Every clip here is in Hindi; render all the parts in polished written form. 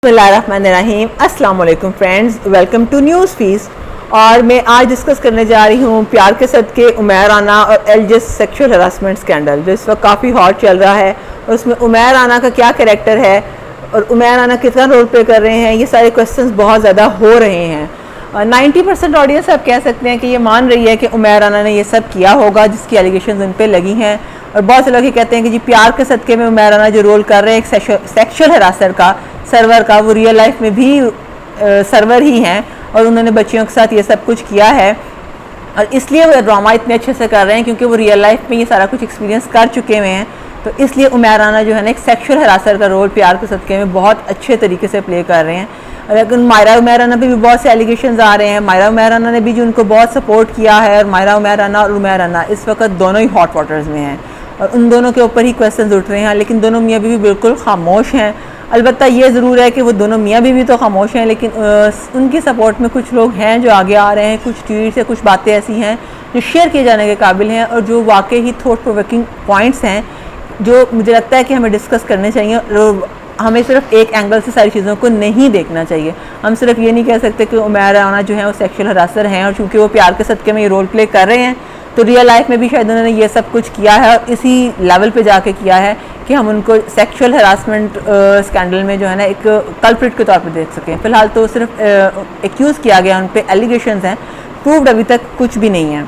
बिस्मिल्लाहिर्रहमानिर्रहीम। अस्सलाम वालेकुम फ्रेंड्स, वेलकम टू न्यूज़ फीस। और मैं आज डिस्कस करने जा रही हूँ प्यार के सदके उमैर राना और एलजिस सेक्सुअल हरासमेंट स्कैंडल जो इस वक्त काफ़ी हॉट चल रहा है। और उसमें उमैर राना का क्या कैरेक्टर है और उमैर राना कितना रोल प्ले कर रहे हैं, ये सारे क्वेश्चंस बहुत ज़्यादा हो रहे हैं। 90% ऑडियंस आप कह सकते हैं कि ये मान रही है कि उमैर राना ने ये सब किया होगा जिसकी एलिगेशन उन पर लगी हैं। और बहुत से लोग ये कहते हैं कि जी प्यार के सदके में उमैर राना जो रोल कर रहे हैं एक सेक्सुअल हरासर का, सर्वर का, वो रियल लाइफ में भी सर्वर ही हैं और उन्होंने बच्चियों के साथ ये सब कुछ किया है। और इसलिए वो ड्रामा इतने अच्छे से कर रहे हैं क्योंकि वो रियल लाइफ में ये सारा कुछ एक्सपीरियंस कर चुके हुए हैं। तो इसलिए उमैर राना जो है ना एक सेक्सुअल हरासर का रोल प्यार के सदके में बहुत अच्छे तरीके से प्ले कर रहे हैं। और लेकिन मायरा उमैर राना पे भी बहुत से एलिगेशंस आ रहे हैं। मायरा उमैर राना ने भी जो उनको बहुत सपोर्ट किया है और मायरा उमैर राना और उमैर राना इस वक्त दोनों ही हॉट वाटर्स में हैं और उन दोनों के ऊपर ही क्वेश्चन उठ रहे हैं। लेकिन दोनों मियाँ बीवी बिल्कुल खामोश हैं। अलबत्ता ये ज़रूर है कि वो दोनों मियाँ बीवी तो खामोश हैं, लेकिन उनकी सपोर्ट में कुछ लोग हैं जो आगे आ रहे हैं। कुछ ट्वीट से कुछ बातें ऐसी हैं जो शेयर किए जाने के काबिल हैं और जो वाकई ही थॉट प्रोवोकिंग पॉइंट्स हैं जो मुझे लगता है कि हमें डिस्कस करने चाहिए। और हमें सिर्फ एक एंगल से सारी चीज़ों को नहीं देखना चाहिए। हम सिर्फ ये नहीं कह सकते कि उमैर राना जो है वो सेक्सुअल हरासर हैं और चूँकि वो प्यार के सदके में ये रोल प्ले कर रहे हैं तो रियल लाइफ में भी शायद उन्होंने ये सब कुछ किया है और इसी लेवल पे जाके किया है कि हम उनको सेक्सुअल हरासमेंट स्कैंडल में जो है ना एक कल्प्रिट के तौर पे देख सकें। फ़िलहाल तो सिर्फ एक्यूज़ किया गया, उन पर एलिगेशंस हैं, प्रूव्ड अभी तक कुछ भी नहीं है,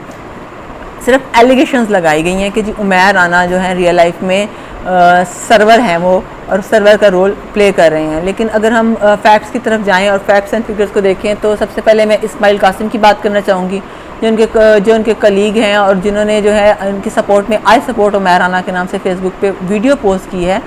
सिर्फ एलिगेशंस लगाई गई हैं कि जी उमैर राना जो है रियल लाइफ में सर्वर हैं वो और सर्वर का रोल प्ले कर रहे हैं। लेकिन अगर हम फैक्ट्स की तरफ जाएं और फैक्ट्स एंड फिगर्स को देखें तो सबसे पहले मैं इस्माइल कासिम की बात करना चाहूँगी जो उनके कलीग हैं और जिन्होंने जो है उनकी सपोर्ट में आई सपोर्ट उमैर राना के नाम से फेसबुक पे वीडियो पोस्ट की है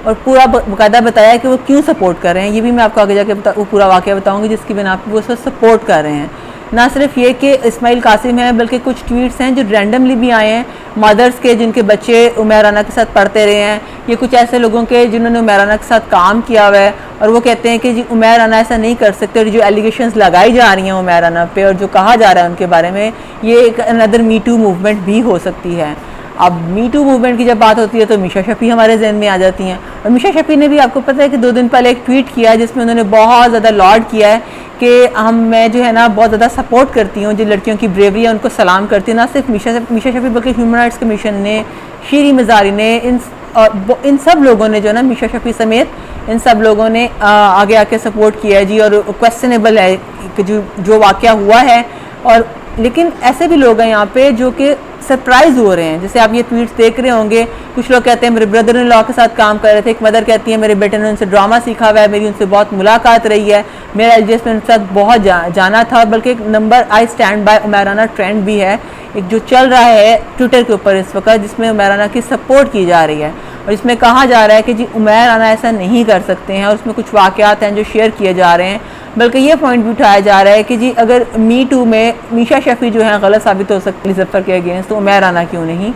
और पूरा बाकायदा बताया कि वो क्यों सपोर्ट कर रहे हैं। ये भी मैं आपको आगे जाके वो पूरा वाक़या बताऊँगी जिसकी बिना पर वो उसको सपोर्ट कर रहे हैं। ना सिर्फ ये कि इस्माइल कासिम है बल्कि कुछ ट्वीट्स हैं जो रैंडमली भी आए हैं मदर्स के जिनके बच्चे उमैर राना के साथ पढ़ते रहे हैं, ये कुछ ऐसे लोगों के जिन्होंने उमैर राना के साथ काम किया हुआ है और वो कहते हैं कि जी उमैर राना ऐसा नहीं कर सकते। और जो एलिगेशंस लगाई जा रही हैं उमैर राना पे और जो कहा जा रहा है उनके बारे में, ये एक अनदर मी टू मूवमेंट भी हो सकती है। अब मी टू मूवमेंट की जब बात होती है तो मीशा शफ़ी हमारे जहन में आ जाती हैं। और मीशा शफ़ी ने भी आपको पता है कि 2 दिन पहले एक ट्वीट किया है जिसमें उन्होंने बहुत ज़्यादा लॉड किया है कि मैं जो है ना बहुत ज़्यादा सपोर्ट करती हूँ, जो लड़कियों की ब्रेवरी है उनको सलाम करती हूँ। ना सिर्फ मीशा शफ़ी बल्कि ह्यूमन राइट्स कमीशन ने, शीरी मज़ारी ने, इन सब लोगों ने जो है ना मीशा शफ़ी समेत इन सब लोगों ने आगे आके सपोर्ट किया है जी। और क्वेश्चनेबल है कि जो वाक़या हुआ है। और लेकिन ऐसे भी लोग हैं यहाँ पे जो कि सरप्राइज़ हो रहे हैं। जैसे आप ये ट्वीट्स देख रहे होंगे, कुछ लोग कहते हैं मेरे ब्रदर इन लॉ के साथ काम कर रहे थे, एक मदर कहती है मेरे बेटे ने उनसे ड्रामा सीखा हुआ है, मेरी उनसे बहुत मुलाकात रही है, मेरा एलजीएस में उनके साथ बहुत जाना था। बल्कि एक number I stand by Umair Rana trend भी है एक जो चल रहा है ट्विटर के ऊपर इस वक्त, जिसमें उमैर राना की सपोर्ट की जा रही है और इसमें कहा जा रहा है कि जी उमैर राना ऐसा नहीं कर सकते हैं। और उसमें कुछ वाक़यात हैं जो शेयर किए जा रहे हैं। बल्कि ये पॉइंट भी उठाया जा रहा है कि जी अगर मी टू में मीशा शफ़ी जो है गलत साबित हो सकती है ज़फ़र के अगेंस्ट, तो उमैर राना क्यों नहीं?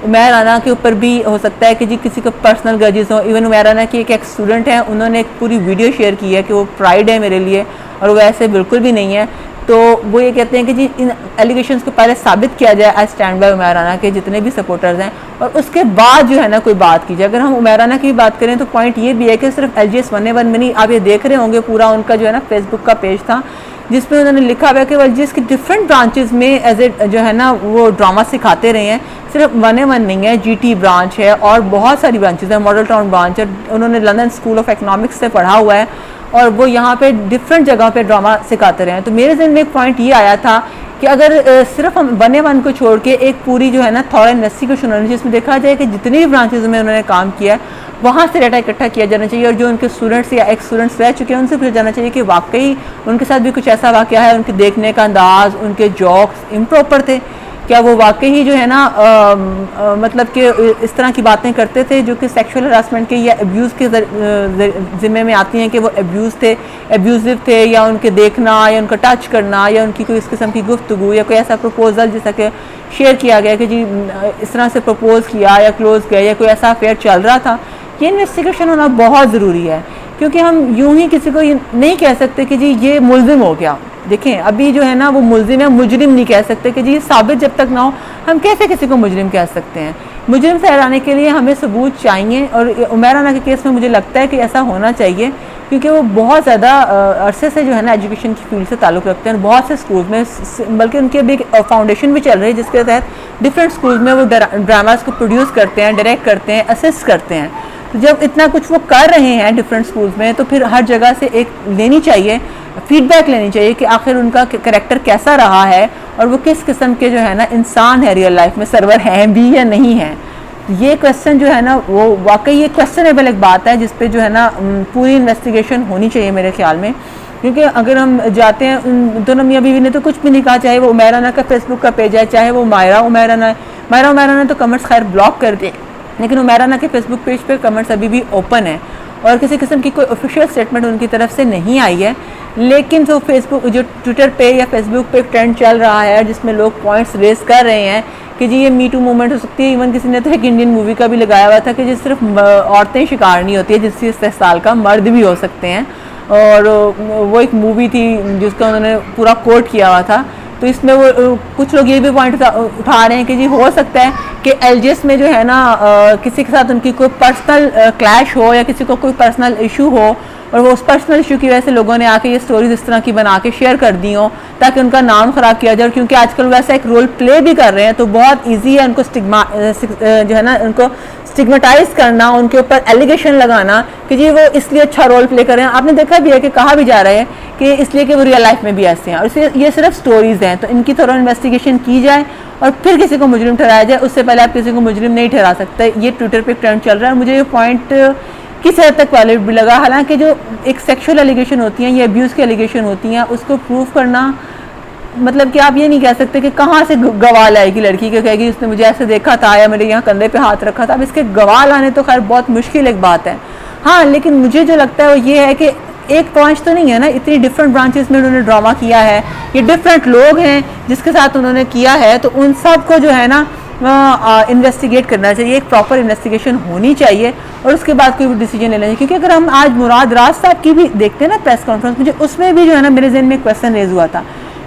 उमैर राना के ऊपर भी हो सकता है कि जी किसी को पर्सनल ग्रजेस हो। इवन उमैर राना की एक स्टूडेंट हैं, उन्होंने एक पूरी वीडियो शेयर की है कि वो प्राइड है मेरे लिए और वो ऐसे बिल्कुल भी नहीं है। तो वो ये कहते हैं कि जी इन एलिगेशंस को पहले साबित किया जाए I stand by Umair Rana के जितने भी सपोर्टर्स हैं और उसके बाद जो है ना कोई बात की जाए। अगर हम उमैर राना की भी बात करें तो पॉइंट ये भी है कि सिर्फ LGS 1A1 में नहीं, आप ये देख रहे होंगे पूरा उनका जो है ना फेसबुक का पेज था जिसमें उन्होंने लिखा हुआ है कि LGS की डिफरेंट ब्रांचेस में एज ए जो है ना वो ड्रामा सिखाते रहे हैं। सिर्फ 1A1 नहीं है, GT ब्रांच है और बहुत सारी ब्रांचेस है, मॉडल टाउन ब्रांच है, उन्होंने लंदन स्कूल ऑफ इकनॉमिक्स से पढ़ा हुआ है और वो यहाँ पे डिफरेंट जगह पे ड्रामा सिखाते रहे हैं। तो मेरे जहन में एक पॉइंट ये आया था कि अगर सिर्फ हम 1A1 को छोड़ के एक पूरी जो है ना थॉर इन्वेस्टिगेशन होनी, जिसमें देखा जाए कि जितनी भी ब्रांचेज में उन्होंने काम किया है वहाँ से डाटा इकट्ठा किया जाना चाहिए और जो उनके स्टूडेंट्स या एक्स स्टूडेंट्स रह चुके हैं उनसे पूछा जाना चाहिए कि वाकई उनके साथ भी कुछ ऐसा वाक़या है, उनके देखने का अंदाज, उनके जॉक्स इम्प्रॉपर थे, क्या वो वाकई ही जो है ना मतलब कि इस तरह की बातें करते थे जो कि सेक्सुअल हरासमेंट के या अब्यूज़ के ज़िम्मे में आती हैं कि वो अब्यूज़िव थे या उनके देखना या उनका टच करना या उनकी कोई इस किस्म की गुफ्तगू या कोई ऐसा प्रपोजल जैसा कि शेयर किया गया कि जी इस तरह से प्रपोज किया या क्लोज किया या कोई ऐसा अफेयर चल रहा था। ये इन्वेस्टिगेशन होना बहुत ज़रूरी है क्योंकि हम यूं ही किसी को ये नहीं कह सकते कि जी ये मुल्ज़िम हो गया। देखें अभी जो है ना वो मुल्ज़िम है, मुजरिम नहीं कह सकते कि जी साबित जब तक ना हो हम कैसे किसी को मुजरिम कह सकते हैं। मुजरिम ठहराने के लिए हमें सबूत चाहिए, और उमैर राना के केस में मुझे लगता है कि ऐसा होना चाहिए, क्योंकि वो बहुत ज़्यादा अरसे से जो है ना एजुकेशन की फील्ड से ताल्लुक़ रखते हैं। बहुत से स्कूल में, बल्कि उनकी अभी एक फाउंडेशन भी चल रही है जिसके तहत डिफरेंट स्कूल में वो ड्रामास को प्रोड्यूस करते हैं, डायरेक्ट करते हैं, असिस्ट करते हैं। तो जब इतना कुछ वो कर रहे हैं डिफरेंट स्कूल्स में, तो फिर हर जगह से एक लेनी चाहिए, फीडबैक लेनी चाहिए कि आखिर उनका कैरेक्टर कैसा रहा है और वो किस किस्म के जो है ना इंसान है, रियल लाइफ में सर्वर हैं भी या नहीं हैं। ये क्वेश्चन जो है ना वो वाकई ये क्वेश्चनेबल एक बात है जिस पे जो है ना पूरी इन्वेस्टिगेशन होनी चाहिए मेरे ख्याल में। क्योंकि अगर हम जाते हैं, उन दोनों मियाँ बीवी ने तो कुछ भी नहीं कहा, चाहे वो उमैर राना का फेसबुक का पेज है, चाहे वो मायरा उमैर राना ने तो कमेंट्स खैर ब्लॉक कर दिए, लेकिन उमैर राना के फेसबुक पेज पे कमेंट्स अभी भी ओपन है और किसी किस्म की कोई ऑफिशियल स्टेटमेंट उनकी तरफ से नहीं आई है। लेकिन जो ट्विटर पे या फेसबुक पे ट्रेंड चल रहा है जिसमें लोग पॉइंट्स रेस कर रहे हैं कि जी ये मी टू मूवमेंट हो सकती है। इवन किसी ने तो एक इंडियन मूवी का भी लगाया हुआ था कि जिस सिर्फ औरतें शिकार नहीं होती है, जिससे इस्तेसाल का मर्द भी हो सकते हैं, और वो एक मूवी थी जिसका उन्होंने पूरा कोट किया हुआ था। तो इसमें वो कुछ लोग ये भी पॉइंट उठा रहे हैं कि जी हो सकता है कि एलजीएस में जो है ना किसी के साथ उनकी कोई पर्सनल क्लैश हो या किसी को कोई पर्सनल इशू हो, और वो उस पर्सनल इशू की वजह से लोगों ने आके ये स्टोरीज इस तरह की बना के शेयर कर दी हो ताकि उनका नाम ख़राब किया जाए। क्योंकि आजकल वैसा एक रोल प्ले भी कर रहे हैं, तो बहुत ईजी है उनको जो है ना उनको स्टिग्मेटाइज करना, उनके ऊपर एलिगेशन लगाना कि जी वो इसलिए अच्छा रोल प्ले कर रहे हैं। आपने देखा भी है कि कहा भी जा रहा है कि इसलिए कि वो रियल लाइफ में भी ऐसे हैं, और इसलिए ये सिर्फ स्टोरीज़ हैं। तो इनकी थोड़ा इन्वेस्टिगेशन की जाए और फिर किसी को मुजरिम ठहराया जाए, उससे पहले आप किसी को मुजरिम नहीं ठहरा सकते। ये ट्विटर पे ट्रेंड चल रहा है, मुझे ये पॉइंट किसी हद तक वैलिड भी लगा। हालांकि जो एक सेक्सुअल एलिगेशन होती हैं या अब्यूज़ की एलिगेशन होती हैं उसको प्रूव करना, मतलब कि आप ये नहीं कह सकते कि कहाँ से गवाह लाएगी लड़की के, कहेगी उसने मुझे ऐसे देखा था या मेरे यहाँ कंधे पे हाथ रखा था। अब इसके गवाह लाने तो खैर बहुत मुश्किल एक बात है। हाँ, लेकिन मुझे जो लगता है वो ये है कि एक ब्रांच तो नहीं है ना, इतनी डिफरेंट ब्रांचेस में उन्होंने ड्रामा किया है, ये डिफरेंट लोग हैं जिसके साथ उन्होंने किया है, तो उन सब को जो है ना इन्वेस्टिगेट करना चाहिए, एक प्रॉपर इन्वेस्टिगेशन होनी चाहिए और उसके बाद कोई भी डिसीजन लेना चाहिए। क्योंकि अगर हम आज मुराद राज साहब की भी देखते हैं ना प्रेस कॉन्फ्रेंस, मुझे उसमें भी जो है ना मेरे जहन में क्वेश्चन रेज हुआ था।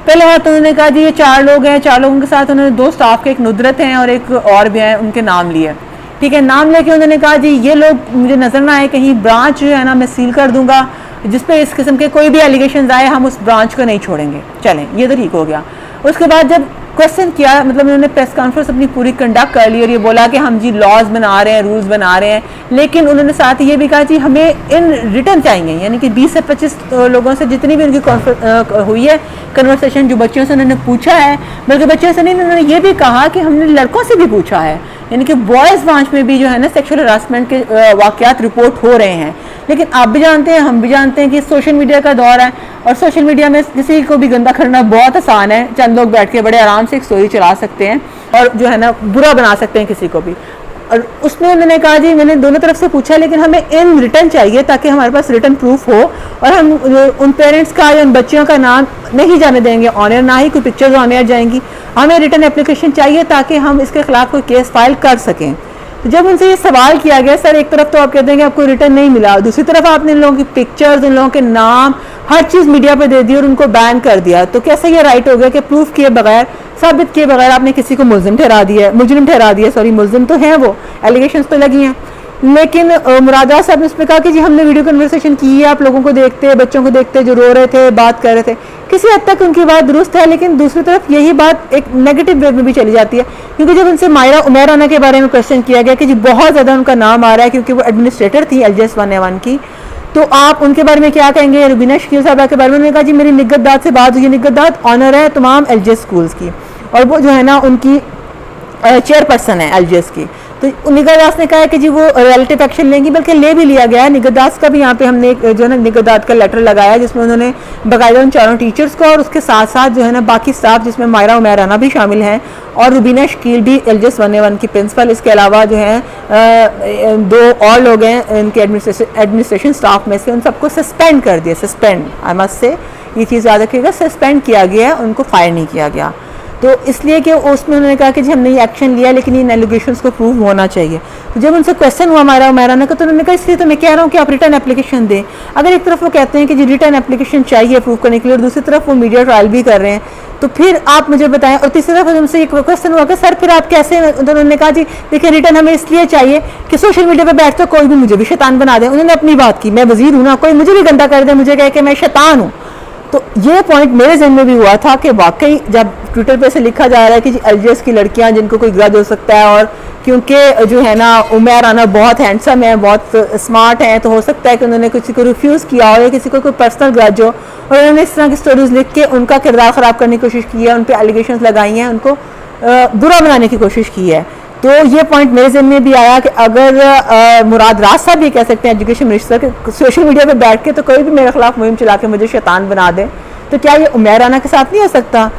पहले बात तो उन्होंने कहा जी ये 4 लोग हैं, 4 लोगों के साथ उन्होंने 2 स्टाफ के, एक नुदरत हैं और एक और भी हैं, उनके नाम लिए, ठीक है। नाम लेके उन्होंने कहा जी ये लोग मुझे नजर ना आए कहीं, ब्रांच जो है ना मैं सील कर दूंगा, जिसपे इस किस्म के कोई भी एलिगेशन आए हम उस ब्रांच को नहीं छोड़ेंगे। चलें, ये तो ठीक हो गया। उसके बाद जब क्वेश्चन किया, मतलब उन्होंने प्रेस कॉन्फ्रेंस अपनी पूरी कंडक्ट कर ली और ये बोला कि हम जी लॉज बना रहे हैं, रूल्स बना रहे हैं, लेकिन उन्होंने साथ ही ये भी कहा जी हमें इन रिटर्न चाहिए, यानी कि 20 से 25 लोगों से जितनी भी उनकी हुई है कन्वर्सेशन, जो बच्चों से उन्होंने पूछा है, बल्कि बच्चों से नहीं, उन्होंने ये भी कहा कि हमने लड़कों से भी पूछा है, यानी कि बॉयज़ ब्रांच में भी जो है ना सेक्सुअल हरासमेंट के वाक़यात रिपोर्ट हो रहे हैं। लेकिन आप भी जानते हैं, हम भी जानते हैं कि सोशल मीडिया का दौर है और सोशल मीडिया में किसी को भी गंदा करना बहुत आसान है। चंद लोग बैठ के बड़े आराम से एक स्टोरी चला सकते हैं और जो है ना बुरा बना सकते हैं किसी को भी। और उसमें उन्होंने कहा जी मैंने दोनों तरफ से पूछा, लेकिन हमें इन रिटर्न चाहिए ताकि हमारे पास रिटर्न प्रूफ हो, और हम उन पेरेंट्स का या उन बच्चियों का नाम नहीं जाने देंगे ऑनर, ना ही कोई पिक्चर्स ऑनर जाएंगी। हमें रिटर्न एप्लीकेशन चाहिए ताकि हम इसके खिलाफ कोई केस फाइल कर सकें। तो जब उनसे ये सवाल किया गया, सर एक तरफ तो आप कहते हैं कि आपको रिटर्न नहीं मिला, दूसरी तरफ आपने इन लोगों की पिक्चर्स, इन लोगों के नाम, हर चीज़ मीडिया पर दे दी और उनको बैन कर दिया, तो कैसे ये राइट हो गया कि प्रूफ किए बगैर, साबित किए बगैर आपने किसी को मुजरिम ठहरा दिया, सॉरी मुजरिम तो हैं वो, एलिगेशंस तो लगी हैं। लेकिन मुराद राज साहब ने उसमें कहा कि जी हमने वीडियो कन्वर्सेशन की है, आप लोगों को देखते, बच्चों को देखते जो रो रहे थे, बात कर रहे थे, किसी हद तक उनकी बात दुरुस्त है, लेकिन दूसरी तरफ यही बात एक नेगेटिव वे में भी चली जाती है। क्योंकि जब उनसे मायरा उमैर राना के बारे में क्वेश्चन किया गया कि जी बहुत ज़्यादा उनका नाम आ रहा है क्योंकि वो एडमिनिस्ट्रेटर थी LGS 1A1 की, तो आप उनके बारे में क्या कहेंगे? रुबीना शकील साहबा के बारे में उन्होंने कहा जी मेरी निगत दाद से बात हुई, निगत दाद ऑनर है तमाम LGS स्कूल्स की, और वो जो है ना उनकी चेयरपर्सन है LGS की। तो निगत दास ने कहा है कि जी वो रिलेटिव एक्शन लेंगी, बल्कि ले भी लिया गया है। निगत दास का भी यहाँ पे हमने जो है ना निगत दाद का लेटर लगाया जिसमें उन्होंने बाकायदा उन 4 टीचर्स को और उसके साथ साथ जो है ना बाकी स्टाफ जिसमें मायरा उमैर राना भी शामिल हैं और रुबीना शकील भी LGS 1A1 की प्रिंसिपल, इसके अलावा जो है 2 और लोग हैं इनके एडमिनिस्ट्रेशन स्टाफ में से, उन सबको सस्पेंड कर दिया। सस्पेंड, आई मस्ट से ये चीज़ याद रखिएगा, सस्पेंड किया गया है, उनको फायर नहीं किया गया। तो इसलिए कि उसमें उन्होंने कहा कि जी हमने ये एक्शन लिया लेकिन इन एलिगेशंस को प्रूव होना चाहिए। तो जब उनसे क्वेश्चन हुआ हमारा उमैर राना का, तो उन्होंने कहा इसलिए तो मैं कह रहा हूँ कि आप रिटर्न एप्लीकेशन दें। अगर एक तरफ वो कहते हैं कि जी रिटर्न एप्लीकेशन चाहिए प्रूव करने के लिए और दूसरी तरफ वो मीडिया ट्रायल भी कर रहे हैं, तो फिर आप मुझे बताएं। और तीसरी तरफ उनसे एक क्वेश्चन हुआ कि सर फिर आप कैसे, उन्होंने कहा जी देखिए रिटर्न हमें इसलिए चाहिए कि सोशल मीडिया पे बैठ तो कोई भी मुझे भी शैतान बना दे। उन्होंने अपनी बात की, मैं वजीर हूँ ना, कोई मुझे भी गंदा कर दे, मुझे कहे कि मैं शैतान हूँ। तो ये पॉइंट मेरे जहन में भी हुआ था कि वाकई जब ट्विटर पे से लिखा जा रहा है कि एलजीएस की लड़कियां जिनको कोई ग्रज हो सकता है, और क्योंकि जो है ना उमैर राना बहुत हैंडसम है, बहुत स्मार्ट है, तो हो सकता है कि उन्होंने किसी को रिफ्यूज़ किया हो या किसी को कोई पर्सनल ग्रज हो, और उन्होंने इस तरह की स्टोरीज लिख के उनका किरदार ख़राब करने की कोशिश की है, उन पर एलिगेशंस लगाई हैं, उनको बुरा बनाने की कोशिश की है। तो ये पॉइंट मेरे जहन में भी आया कि अगर मुराद राज साहब भी कह सकते हैं एजुकेशन मिनिस्टर के सोशल मीडिया पे बैठ के तो कोई भी मेरे खिलाफ मुहिम चला के मुझे शैतान बना दे, तो क्या ये उमैर राना के साथ नहीं हो सकता?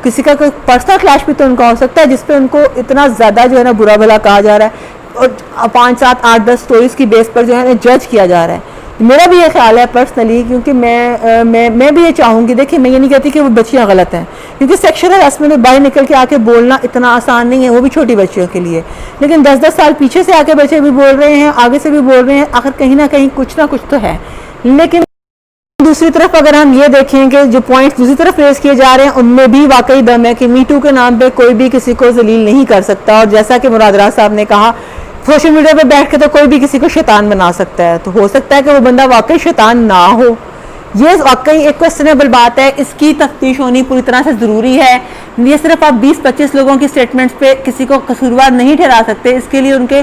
किसी का कोई पर्सनल क्लैश भी तो उनका हो सकता है जिसपे उनको इतना ज़्यादा जो है ना बुरा भला कहा जा रहा है और 5, 7, 8, 10 स्टोरीज की बेस पर जो है ना जज किया जा रहा है। मेरा भी ये ख्याल है पर्सनली, क्योंकि मैं भी ये चाहूँगी, देखिए मैं ये नहीं कहती कि वो बच्चियाँ गलत हैं, क्योंकि सेक्शुअल हरासमेंट में बाहर निकल के आके बोलना इतना आसान नहीं है, वो भी छोटी बच्चियों के लिए। लेकिन 10-10 साल पीछे से आके बच्चे भी बोल रहे हैं, आगे से भी बोल रहे हैं, आखिर कहीं ना कहीं कुछ ना कुछ तो है। लेकिन दूसरी तरफ अगर हम ये देखें कि जो पॉइंट्स दूसरी तरफ रेज किए जा रहे हैं उनमें भी वाकई दम है कि मीटू के नाम पे कोई भी किसी को जलील नहीं कर सकता, और जैसा कि मुराद राज साहब ने कहा सोशल मीडिया पे बैठ के तो कोई भी किसी को शैतान बना सकता है। तो हो सकता है कि वो बंदा वाकई शैतान ना हो, ये वाकई एक क्वेश्चनेबल बात है, इसकी तफ्तीश होनी पूरी तरह से ज़रूरी है। ये सिर्फ आप 20-25 लोगों की स्टेटमेंट्स पे किसी को कसूरवार नहीं ठहरा सकते, इसके लिए उनके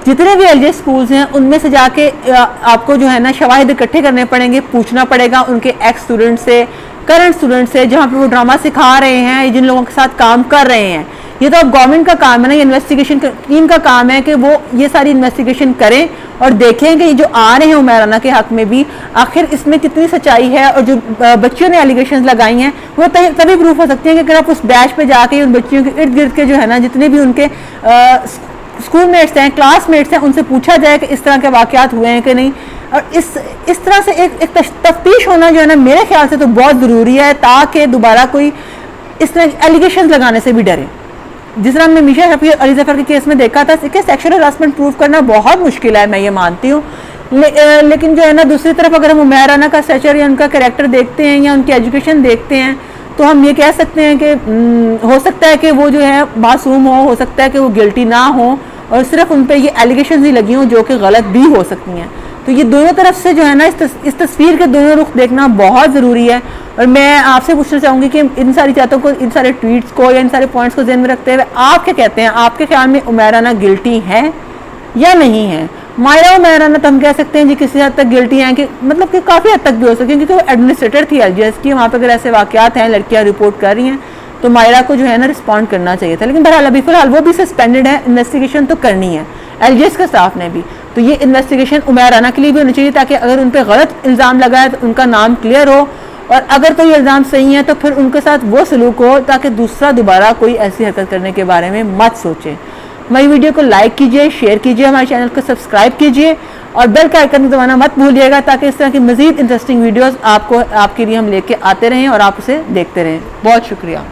जितने भी एलजीएस स्कूल्स हैं उनमें से जाके आपको जो है ना शवाहिद इकट्ठे करने पड़ेंगे, पूछना पड़ेगा उनके एक्स स्टूडेंट से, करंट स्टूडेंट से, जहाँ पे वो ड्रामा सिखा रहे हैं, जिन लोगों के साथ काम कर रहे हैं। ये तो अब गवर्नमेंट का काम है ना, ये इन्वेस्टिगेशन टीम का काम है कि वो ये सारी इन्वेस्टिगेशन करें और देखें कि ये जो आ रहे हैं उमैर राना के हक में भी आखिर इसमें कितनी सच्चाई है, और जो बच्चियों ने एलिगेशंस लगाई हैं वो तभी प्रूफ हो सकती हैं कि अगर आप उस बैच पे जाके उन बच्चियों के इर्द गिर्द के जो है ना जितने भी उनके स्कूल मेट्स हैं, क्लासमेट्स हैं, उनसे पूछा जाए कि इस तरह के वाक़यात हुए हैं कि नहीं। और इस तरह से एक तफ्तीश होना जो है ना मेरे ख्याल से तो बहुत ज़रूरी है, ताकि दोबारा कोई इस तरह एलिगेशन लगाने से भी डरे। जिस तरह हमने मीशा शफी अली जफर के केस में देखा था कि सेक्शुअल हरासमेंट प्रूव करना बहुत मुश्किल है, मैं ये मानती हूँ। लेकिन जो है ना दूसरी तरफ अगर हम उमैर राना का स्टेचर या उनका कैरेक्टर देखते हैं या उनकी एजुकेशन देखते हैं तो हम ये कह सकते हैं कि हो सकता है कि वो जो है मासूम हो सकता है कि वो गिल्टी ना हो, और सिर्फ उन पर ये एलिगेशन ही लगी हों जो कि गलत भी हो सकती हैं। तो ये दोनों तरफ से जो है ना इस तस्वीर के दोनों रुख देखना बहुत ज़रूरी है। और मैं आपसे पूछना चाहूँगी कि इन सारी बातों को, इन सारे ट्वीट्स को या इन सारे पॉइंट्स को ध्यान में रखते हुए आप क्या कहते हैं? आपके ख्याल में उमैर राना गिल्टी है या नहीं है? मायरा उमैर राना तो हम कह सकते हैं जी किसी हद तक गिल्टी हैं, कि मतलब कि काफ़ी हद तक भी हो सके, क्योंकि वो एडमिनिस्ट्रेटर थी एलजीएस की, वहाँ पर अगर ऐसे वाक़यात हैं, लड़कियाँ रिपोर्ट कर रही हैं, तो मायरा को जो है ना रिस्पॉन्ड करना चाहिए था। लेकिन बहरहाल अभी फिलहाल वो भी सस्पेंडेड है, इन्वेस्टिगेशन तो करनी है एलजीएस के स्टाफ ने भी। तो ये इन्वेस्टिगेशन उमैर राना के लिए भी होनी चाहिए, ताकि अगर उन पर गलत इल्ज़ाम लगा है तो उनका नाम क्लियर हो, और अगर कोई इल्ज़ाम सही है तो फिर उनके साथ वो सलूक हो, ताकि दूसरा दोबारा कोई ऐसी हरकत करने के बारे में मत सोचे। हमारी वीडियो को लाइक कीजिए, शेयर कीजिए, हमारे चैनल को सब्सक्राइब कीजिए और बेल का आइकन दबाना मत भूलिएगा, ताकि इस तरह की मज़ीद इंटरेस्टिंग वीडियोस आपके लिए हम लेके आते रहें और आप उसे देखते रहें। बहुत शुक्रिया।